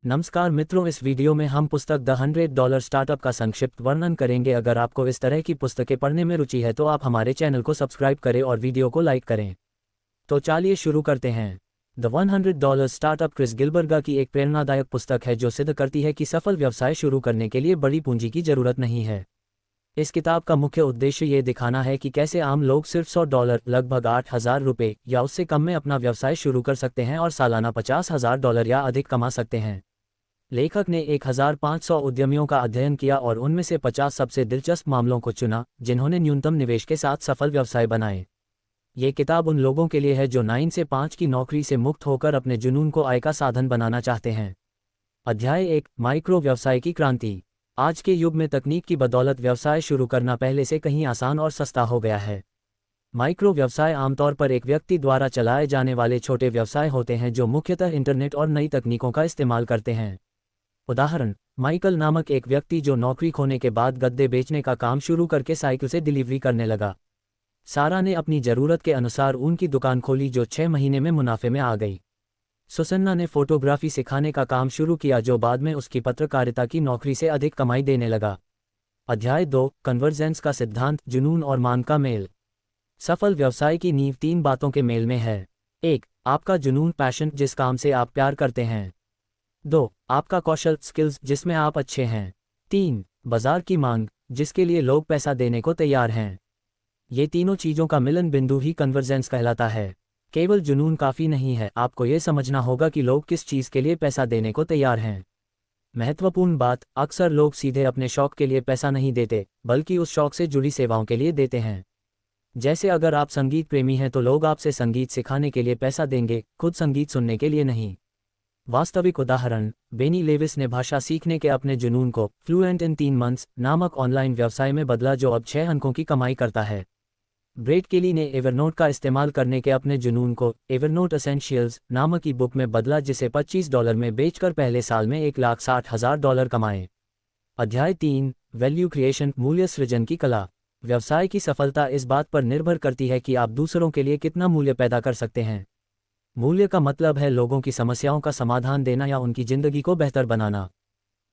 नमस्कार मित्रों, इस वीडियो में हम पुस्तक द $100 स्टार्टअप का संक्षिप्त वर्णन करेंगे। अगर आपको इस तरह की पुस्तकें पढ़ने में रुचि है तो आप हमारे चैनल को सब्सक्राइब करें और वीडियो को लाइक करें। तो चलिए शुरू करते हैं। द $100 स्टार्टअप क्रिस गिलबर्गा की एक प्रेरणादायक पुस्तक है जो सिद्ध करती है कि सफल व्यवसाय शुरू करने के लिए बड़ी पूंजी की जरूरत नहीं है। इस किताब का मुख्य उद्देश्य ये दिखाना है कि कैसे आम लोग सिर्फ $100 लगभग $8,000 या उससे कम में अपना व्यवसाय शुरू कर सकते हैं और सालाना $50,000 या अधिक कमा सकते हैं। लेखक ने 1,500 उद्यमियों का अध्ययन किया और उनमें से 50 सबसे दिलचस्प मामलों को चुना जिन्होंने न्यूनतम निवेश के साथ सफल व्यवसाय बनाए। ये किताब उन लोगों के लिए है जो 9 से 5 की नौकरी से मुक्त होकर अपने जुनून को आय का साधन बनाना चाहते हैं। अध्याय 1, माइक्रो व्यवसाय की क्रांति। आज के युग में तकनीक की बदौलत व्यवसाय शुरू करना पहले से कहीं आसान और सस्ता हो गया है। माइक्रो व्यवसाय आमतौर पर एक व्यक्ति द्वारा चलाए जाने वाले छोटे व्यवसाय होते हैं जो मुख्यतः इंटरनेट और नई तकनीकों का इस्तेमाल करते हैं। उदाहरण, माइकल नामक एक व्यक्ति जो नौकरी खोने के बाद गद्दे बेचने का काम शुरू करके साइकिल से डिलीवरी करने लगा। सारा ने अपनी ज़रूरत के अनुसार ऊन की दुकान खोली जो 6 महीने में मुनाफे में आ गई। सुसन्ना ने फोटोग्राफी सिखाने का काम शुरू किया जो बाद में उसकी पत्रकारिता की नौकरी से अधिक कमाई देने लगा। अध्याय 2, कन्वर्जेंस का सिद्धांत, जुनून और मांग का मेल। सफल व्यवसाय की नींव 3 बातों के मेल में है। 1, आपका जुनून, पैशन, जिस काम से आप प्यार करते हैं। 2, आपका कौशल, स्किल्स, जिसमें आप अच्छे हैं। 3, बाजार की मांग, जिसके लिए लोग पैसा देने को तैयार हैं। ये तीनों चीज़ों का मिलन बिंदु ही कन्वर्जेंस कहलाता है। केवल जुनून काफ़ी नहीं है, आपको ये समझना होगा कि लोग किस चीज़ के लिए पैसा देने को तैयार हैं। महत्वपूर्ण बात, अक्सर लोग सीधे अपने शौक के लिए पैसा नहीं देते बल्कि उस शौक से जुड़ी सेवाओं के लिए देते हैं। जैसे अगर आप संगीत प्रेमी हैं तो लोग आपसे संगीत सिखाने के लिए पैसा देंगे, खुद संगीत सुनने के लिए नहीं। वास्तविक उदाहरण, बेनी लेविस ने भाषा सीखने के अपने जुनून को फ्लुएंट इन 3 मंथ्स नामक ऑनलाइन व्यवसाय में बदला जो अब 6 अंकों की कमाई करता है। ब्रेट केली ने एवरनोट का इस्तेमाल करने के अपने जुनून को एवरनोट एसेंशियल्स नामक ई बुक में बदला जिसे $25 में बेचकर पहले साल में $1,60,000 कमाए। अध्याय 3, वैल्यू क्रिएशन, मूल्य सृजन की कला। व्यवसाय की सफलता इस बात पर निर्भर करती है कि आप दूसरों के लिए कितना मूल्य पैदा कर सकते हैं। मूल्य का मतलब है लोगों की समस्याओं का समाधान देना या उनकी जिंदगी को बेहतर बनाना।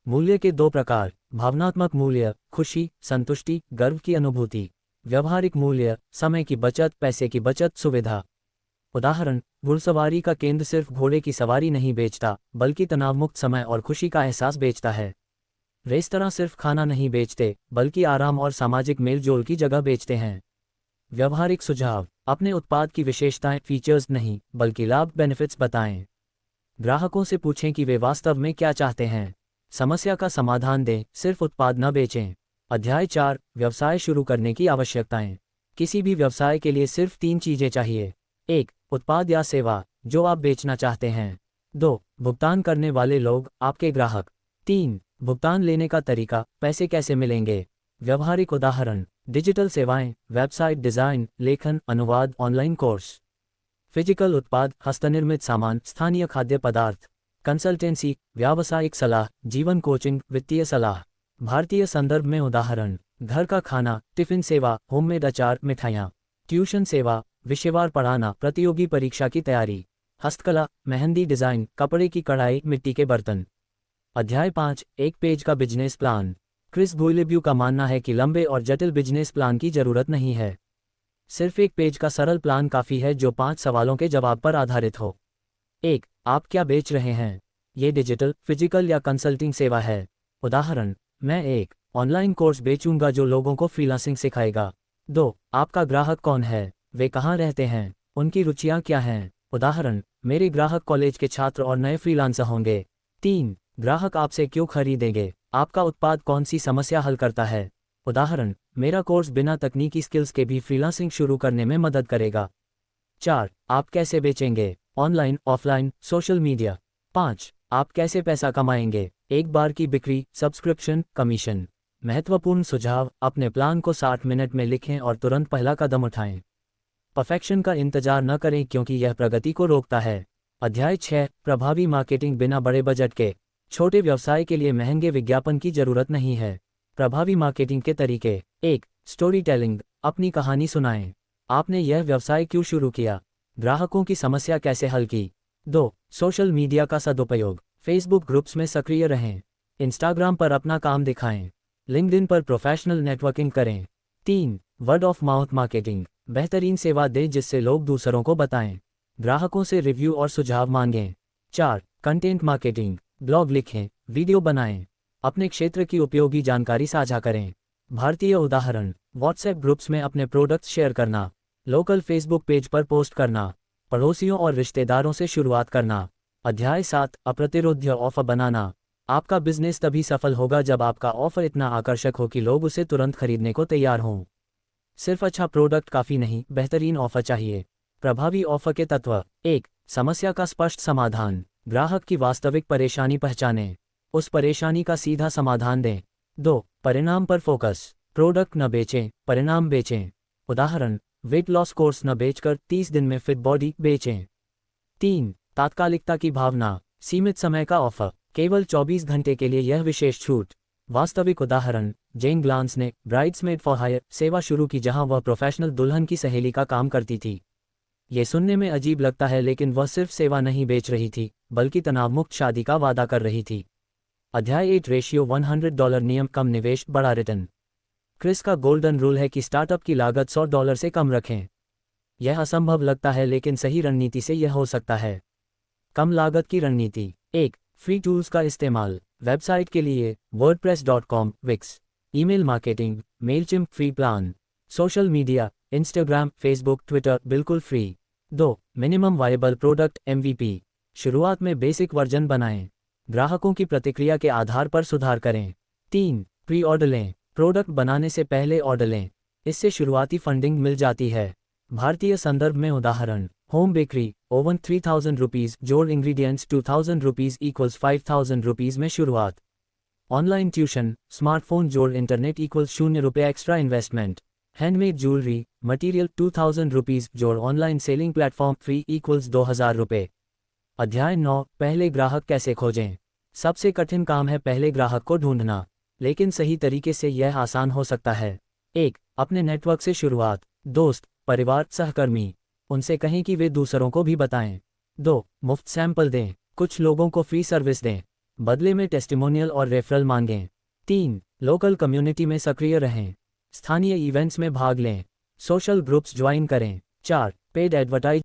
मूल्य के 2 प्रकार, भावनात्मक मूल्य, खुशी, संतुष्टि, गर्व की अनुभूति। व्यवहारिक मूल्य, समय की बचत, पैसे की बचत, सुविधा। उदाहरण, घुड़सवारी का केंद्र सिर्फ घोड़े की सवारी नहीं बेचता बल्कि तनावमुक्त समय और खुशी का एहसास बेचता है। रेस्तरां सिर्फ खाना नहीं बेचते बल्कि आराम और सामाजिक मेलजोल की जगह बेचते हैं। व्यवहारिक सुझाव, अपने उत्पाद की विशेषताएं, फीचर्स नहीं बल्कि लाभ, बेनिफिट्स बताएं। ग्राहकों से पूछें कि वे वास्तव में क्या चाहते हैं। समस्या का समाधान दें, सिर्फ उत्पाद न बेचें। अध्याय 4, व्यवसाय शुरू करने की आवश्यकताएं। किसी भी व्यवसाय के लिए सिर्फ 3 चीजें चाहिए। 1, उत्पाद या सेवा जो आप बेचना चाहते हैं। 2, भुगतान करने वाले लोग, आपके ग्राहक। 3, भुगतान लेने का तरीका, पैसे कैसे मिलेंगे। व्यवहारिक उदाहरण, डिजिटल सेवाएं, वेबसाइट डिज़ाइन, लेखन, अनुवाद, ऑनलाइन कोर्स। फिजिकल उत्पाद, हस्तनिर्मित सामान, स्थानीय खाद्य पदार्थ। कंसल्टेंसी, व्यावसायिक सलाह, जीवन कोचिंग, वित्तीय सलाह। भारतीय संदर्भ में उदाहरण, घर का खाना, टिफिन सेवा, होममेड अचार, मिठाइयाँ। ट्यूशन सेवा, विषयवार पढ़ाना, प्रतियोगी परीक्षा की तैयारी। हस्तकला, मेहंदी डिज़ाइन, कपड़े की कढ़ाई, मिट्टी के बर्तन। अध्याय 5, 1 पेज का बिजनेस प्लान। क्रिस गुइलेब्यू का मानना है कि लंबे और जटिल बिजनेस प्लान की जरूरत नहीं है। सिर्फ 1 पेज का सरल प्लान काफ़ी है जो 5 सवालों के जवाब पर आधारित हो। 1, आप क्या बेच रहे हैं। ये डिजिटल, फिजिकल या कंसल्टिंग सेवा है। उदाहरण, मैं एक ऑनलाइन कोर्स बेचूंगा जो लोगों को फ्रीलांसिंग सिखाएगा। 2, आपका ग्राहक कौन है, वे कहाँ रहते हैं, उनकी रुचियाँ क्या हैं। उदाहरण, मेरे ग्राहक कॉलेज के छात्र और नए फ्रीलांसर होंगे। 3, ग्राहक आपसे क्यों खरीदेंगे, आपका उत्पाद कौन सी समस्या हल करता है। उदाहरण, मेरा कोर्स बिना तकनीकी स्किल्स के भी फ्रीलांसिंग शुरू करने में मदद करेगा। 4, आप कैसे बेचेंगे, ऑनलाइन, ऑफलाइन, सोशल मीडिया। 5, आप कैसे पैसा कमाएंगे, एक बार की बिक्री, सब्सक्रिप्शन, कमीशन। महत्वपूर्ण सुझाव, अपने प्लान को 60 मिनट में लिखें और तुरंत पहला कदम उठाएं। परफेक्शन का इंतजार न करें क्योंकि यह प्रगति को रोकता है। अध्याय 6, प्रभावी मार्केटिंग, बिना बड़े बजट के। छोटे व्यवसाय के लिए महंगे विज्ञापन की जरूरत नहीं है। प्रभावी मार्केटिंग के तरीके। 1, स्टोरी टेलिंग, अपनी कहानी सुनाएं। आपने यह व्यवसाय क्यों शुरू किया, ग्राहकों की समस्या कैसे हल की। 2, सोशल मीडिया का सदुपयोग, फेसबुक ग्रुप्स में सक्रिय रहें। इंस्टाग्राम पर अपना काम दिखाएं। लिंक्डइन पर प्रोफेशनल नेटवर्किंग करें। 3. वर्ड ऑफ माउथ मार्केटिंग, बेहतरीन सेवा दें जिससे लोग दूसरों को बताएं। ग्राहकों से रिव्यू और सुझाव मांगें। 4. कंटेंट मार्केटिंग, ब्लॉग लिखें, वीडियो बनाएं, अपने क्षेत्र की उपयोगी जानकारी साझा करें। भारतीय उदाहरण, व्हाट्सएप ग्रुप्स में अपने प्रोडक्ट्स शेयर करना, लोकल फेसबुक पेज पर पोस्ट करना, पड़ोसियों और रिश्तेदारों से शुरुआत करना। अध्याय 7, अप्रतिरोध्य ऑफर बनाना। आपका बिजनेस तभी सफल होगा जब आपका ऑफर इतना आकर्षक हो कि लोग उसे तुरंत खरीदने को तैयार हों। सिर्फ अच्छा प्रोडक्ट काफ़ी नहीं, बेहतरीन ऑफर चाहिए। प्रभावी ऑफर के तत्व। 1. समस्या का स्पष्ट समाधान, ग्राहक की वास्तविक परेशानी पहचानें, उस परेशानी का सीधा समाधान दें। 2. परिणाम पर फोकस, प्रोडक्ट न बेचें, परिणाम बेचें। उदाहरण, वेट लॉस कोर्स न बेचकर 30 दिन में फिट बॉडी बेचें। 3. तात्कालिकता की भावना, सीमित समय का ऑफर, केवल 24 घंटे के लिए यह विशेष छूट। वास्तविक उदाहरण, जेन ग्लांस ने ब्राइड्समेड फॉर हायर सेवा शुरू की जहां वह प्रोफेशनल दुल्हन की सहेली का काम करती थी। ये सुनने में अजीब लगता है लेकिन वह सिर्फ सेवा नहीं बेच रही थी बल्कि तनावमुक्त शादी का वादा कर रही थी। अध्याय 8, रेशियो $100 नियम, कम निवेश बड़ा रिटर्न। क्रिस का गोल्डन रूल है कि स्टार्टअप की लागत $100 से कम रखें। यह असंभव लगता है लेकिन सही रणनीति से यह हो सकता है। कम लागत की रणनीति। 1. फ्री टूल्स का इस्तेमाल, वेबसाइट के लिए wordpress.com, Wix, email marketing, Mailchimp free plan, social media, Instagram, Facebook, Twitter बिल्कुल free. 2. Minimum viable product MVP, शुरुआत में बेसिक वर्जन बनाएं, ग्राहकों की प्रतिक्रिया के आधार पर सुधार करें। 3. प्री ऑर्डर लें, प्रोडक्ट बनाने से पहले ऑर्डर लें, इससे शुरुआती फंडिंग मिल जाती है। भारतीय संदर्भ में उदाहरण, होम बेकरी, ओवन ₹3000 जोड़ इंग्रेडिएंट्स ₹2000 इक्वल्स ₹5000 में शुरुआत। ऑनलाइन ट्यूशन, स्मार्टफोन जोड़ internet equals ₹0 extra investment. Handmade jewellery, material ₹2000 जोड़ online selling platform free equals ₹2000। अध्याय 9, पहले ग्राहक कैसे खोजें। सबसे कठिन काम है पहले ग्राहक को ढूंढना, लेकिन सही तरीके से यह आसान हो सकता है। 1. अपने नेटवर्क से शुरुआत, दोस्त, परिवार, सहकर्मी, उनसे कहें कि वे दूसरों को भी बताएं। 2. मुफ्त सैंपल दें, कुछ लोगों को फ्री सर्विस दें, बदले में टेस्टिमोनियल और रेफरल मांगें। 3. लोकल कम्युनिटी में सक्रिय रहें, स्थानीय इवेंट्स में भाग लें, सोशल ग्रुप्स ज्वाइन करें। 4. Paid advertise